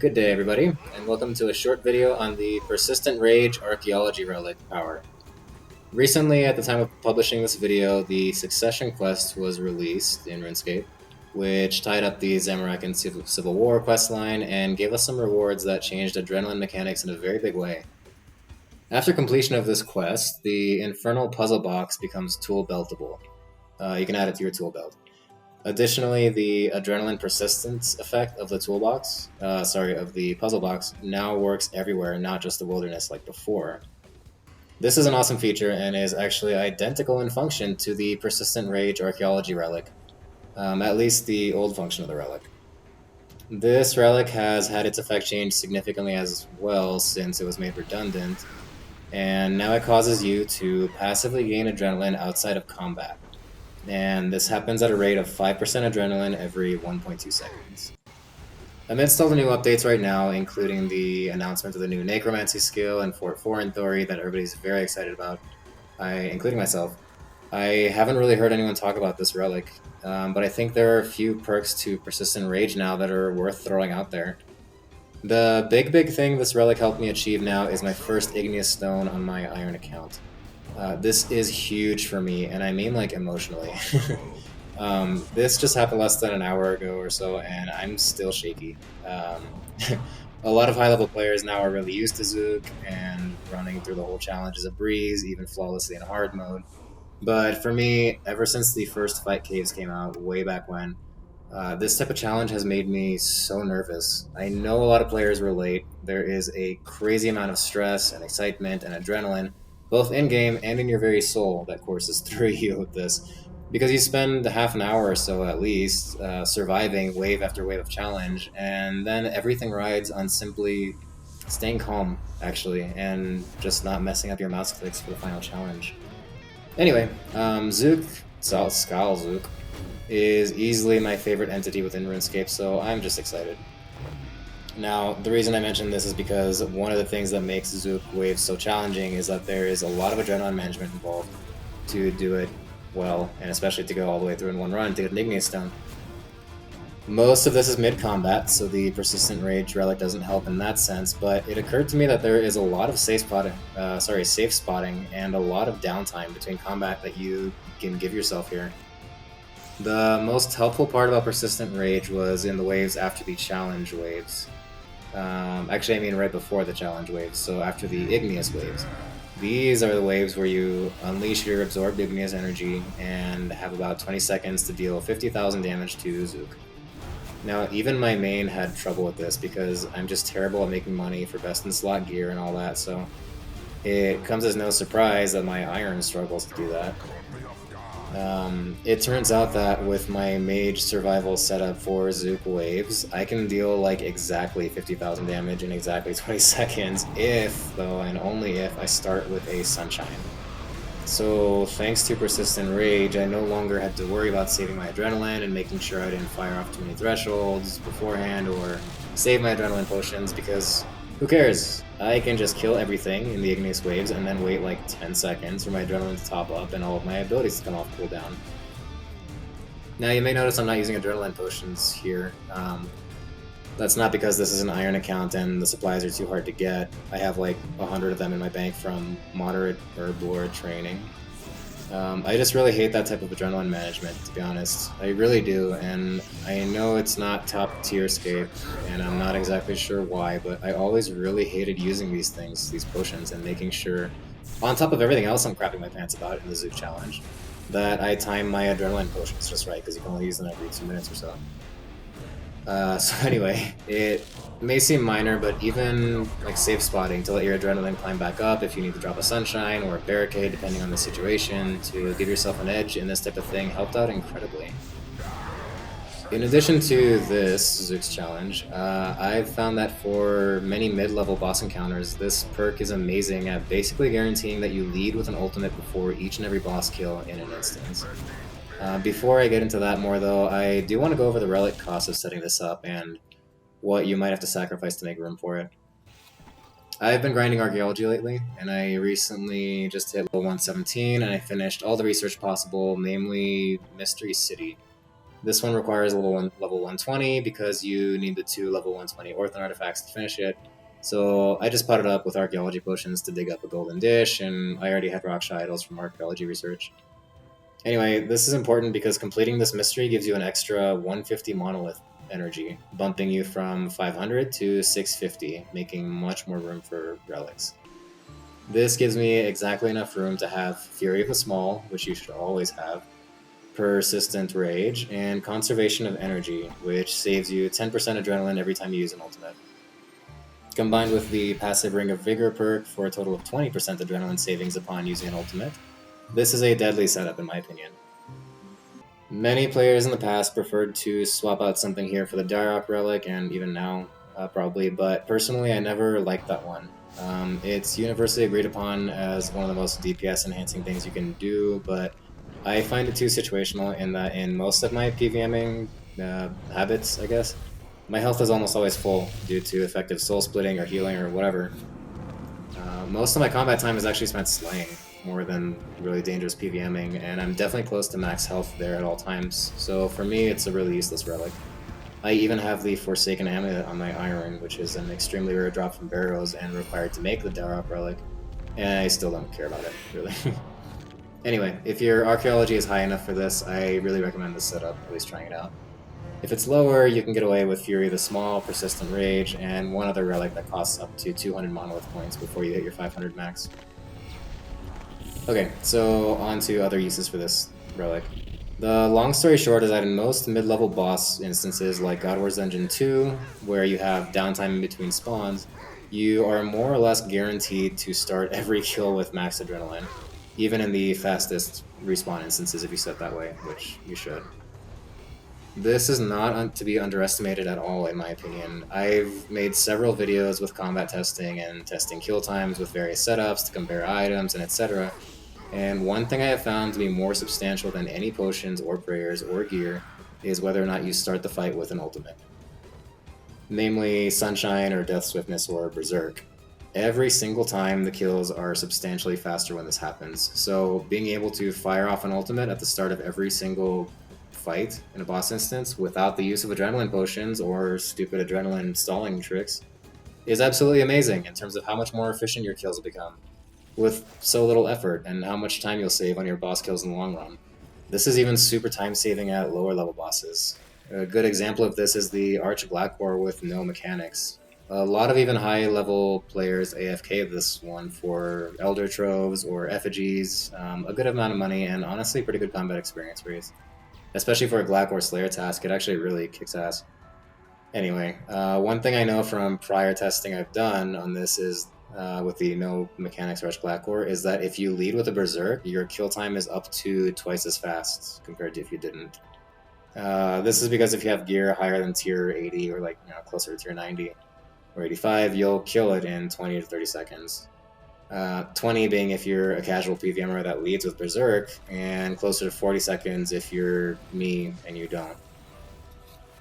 Good day, everybody, and welcome to a short video on the Persistent Rage Archaeology Relic power. Recently, at the time of publishing this video, the Succession quest was released in RuneScape, which tied up the Zamorak and Civil War questline and gave us some rewards that changed adrenaline mechanics in a very big way. After completion of this quest, the Infernal Puzzle Box becomes tool beltable. You can add it to your tool belt. Additionally, the adrenaline persistence effect of the of the puzzle box, now works everywhere, not just the wilderness like before. This is an awesome feature and is actually identical in function to the Persistent Rage Archaeology Relic, at least the old function of the relic. This relic has had its effect changed significantly as well since it was made redundant, and now it causes you to passively gain adrenaline outside of combat. And this happens at a rate of 5% adrenaline every 1.2 seconds. Amidst all the new updates right now, including the announcement of the new Necromancy skill and Fort 4 in Thori that everybody's very excited about, including myself, I haven't really heard anyone talk about this relic, but I think there are a few perks to Persistent Rage now that are worth throwing out there. The big thing this relic helped me achieve now is my first Igneous Stone on my Iron account. This is huge for me, and I mean like emotionally. This just happened less than an hour ago or so, and I'm still shaky. A lot of high-level players now are really used to Zuk, and running through the whole challenge is a breeze, even flawlessly in hard mode. But for me, ever since the first Fight Caves came out, way back when, this type of challenge has made me so nervous. I know a lot of players relate. There is a crazy amount of stress and excitement and adrenaline, both in-game and in your very soul, that courses through you with this. Because you spend half an hour or so at least surviving wave after wave of challenge, and then everything rides on simply staying calm, actually, and just not messing up your mouse clicks for the final challenge. Anyway, TzKal Zuk is easily my favorite entity within RuneScape, so I'm just excited. Now, the reason I mention this is because one of the things that makes Zuk Waves so challenging is that there is a lot of adrenaline management involved to do it well, and especially to go all the way through in one run to get an Igneous Stone. Most of this is mid-combat, so the Persistent Rage relic doesn't help in that sense, but it occurred to me that there is a lot of safe spotting and a lot of downtime between combat that you can give yourself here. The most helpful part about Persistent Rage was in the waves after the challenge waves. Actually, I mean right before the challenge waves, so after the Igneous waves. These are the waves where you unleash your absorbed Igneous energy and have about 20 seconds to deal 50,000 damage to Zuk. Now, even my main had trouble with this because I'm just terrible at making money for best in slot gear and all that, so it comes as no surprise that my Iron struggles to do that. It turns out that with my mage survival setup for Zuk Waves, I can deal like exactly 50,000 damage in exactly 20 seconds if, though, and only if I start with a Sunshine. So thanks to Persistent Rage, I no longer had to worry about saving my adrenaline and making sure I didn't fire off too many thresholds beforehand or save my adrenaline potions, because who cares? I can just kill everything in the Igneous Waves and then wait like 10 seconds for my adrenaline to top up and all of my abilities to come off cooldown. Now you may notice I'm not using adrenaline potions here. That's not because this is an Iron account and the supplies are too hard to get. I have like 100 of them in my bank from moderate Herb Lord training. I just really hate that type of adrenaline management, to be honest. I really do, and I know it's not top tier scape, and I'm not exactly sure why, but I always really hated using these things, these potions, and making sure, on top of everything else I'm crapping my pants about in the Zuk challenge, that I time my adrenaline potions just right, because you can only use them every 2 minutes or so. So anyway, it may seem minor, but even like safe spotting to let your adrenaline climb back up if you need to drop a Sunshine or a barricade depending on the situation to give yourself an edge in this type of thing helped out incredibly. In addition to this Zuk's challenge, I've found that for many mid-level boss encounters, this perk is amazing at basically guaranteeing that you lead with an ultimate before each and every boss kill in an instance. Before I get into that more though, I do want to go over the relic cost of setting this up and what you might have to sacrifice to make room for it. I've been grinding Archaeology lately, and I recently just hit level 117 and I finished all the research possible, namely Mystery City. This one requires level 120 because you need the 2 level 120 Orphan artifacts to finish it. So I just potted up with Archaeology potions to dig up a golden dish, and I already had Rock Idols from Archaeology research. Anyway, this is important because completing this mystery gives you an extra 150 Monolith energy, bumping you from 500 to 650, making much more room for relics. This gives me exactly enough room to have Fury of the Small, which you should always have, Persistent Rage, and Conservation of Energy, which saves you 10% adrenaline every time you use an ultimate. Combined with the passive Ring of Vigor perk for a total of 20% adrenaline savings upon using an ultimate, this is a deadly setup in my opinion. Many players in the past preferred to swap out something here for the Darok Relic, and even now probably, but personally I never liked that one. It's universally agreed upon as one of the most DPS enhancing things you can do, but I find it too situational in that in most of my PVMing habits, I guess, my health is almost always full due to effective soul splitting or healing or whatever. Most of my combat time is actually spent slaying more than really dangerous PVMing, and I'm definitely close to max health there at all times, so for me it's a really useless relic. I even have the Forsaken Amulet on my Iron, which is an extremely rare drop from Barrows and required to make the Darok Relic, and I still don't care about it, really. Anyway, if your Archaeology is high enough for this, I really recommend this setup, at least trying it out. If it's lower, you can get away with Fury the Small, Persistent Rage, and one other relic that costs up to 200 Monolith points before you hit your 500 max. Okay, so on to other uses for this relic. The long story short is that in most mid-level boss instances like God Wars Dungeon 2, where you have downtime in between spawns, you are more or less guaranteed to start every kill with max adrenaline, even in the fastest respawn instances if you set that way, which you should. This is not to be underestimated at all, in my opinion. I've made several videos with combat testing and testing kill times with various setups to compare items and etc. And one thing I have found to be more substantial than any potions or prayers or gear is whether or not you start the fight with an ultimate. Namely, Sunshine or Death Swiftness or Berserk. Every single time the kills are substantially faster when this happens, so being able to fire off an ultimate at the start of every single fight in a boss instance without the use of adrenaline potions or stupid adrenaline stalling tricks is absolutely amazing in terms of how much more efficient your kills will become with so little effort and how much time you'll save on your boss kills in the long run. This is even super time saving at lower level bosses. A good example of this is the Glacor with no mechanics. A lot of even high level players AFK this one for Elder Troves or Effigies, a good amount of money and honestly pretty good combat experience raise. Especially for a Glacor Slayer task, it actually really kicks ass. Anyway, one thing I know from prior testing I've done on this is, with the no mechanics rush Glacor, is that if you lead with a Berserk, your kill time is up to twice as fast compared to if you didn't. This is because if you have gear higher than tier 80 or like closer to tier 90 or 85, you'll kill it in 20 to 30 seconds. 20 being if you're a casual PVMer that leads with Berserk, and closer to 40 seconds if you're me and you don't.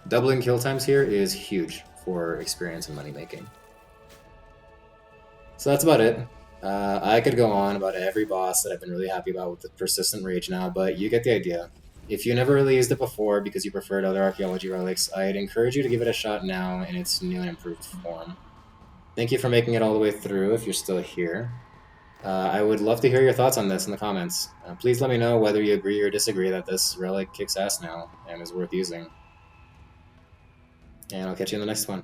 Doubling kill times here is huge for experience and money making. So that's about it. I could go on about every boss that I've been really happy about with the Persistent Rage now, but you get the idea. If you never really used it before because you preferred other Archaeology relics, I'd encourage you to give it a shot now in its new and improved form. Thank you for making it all the way through if you're still here. I would love to hear your thoughts on this in the comments. Please let me know whether you agree or disagree that this relic kicks ass now and is worth using. And I'll catch you in the next one.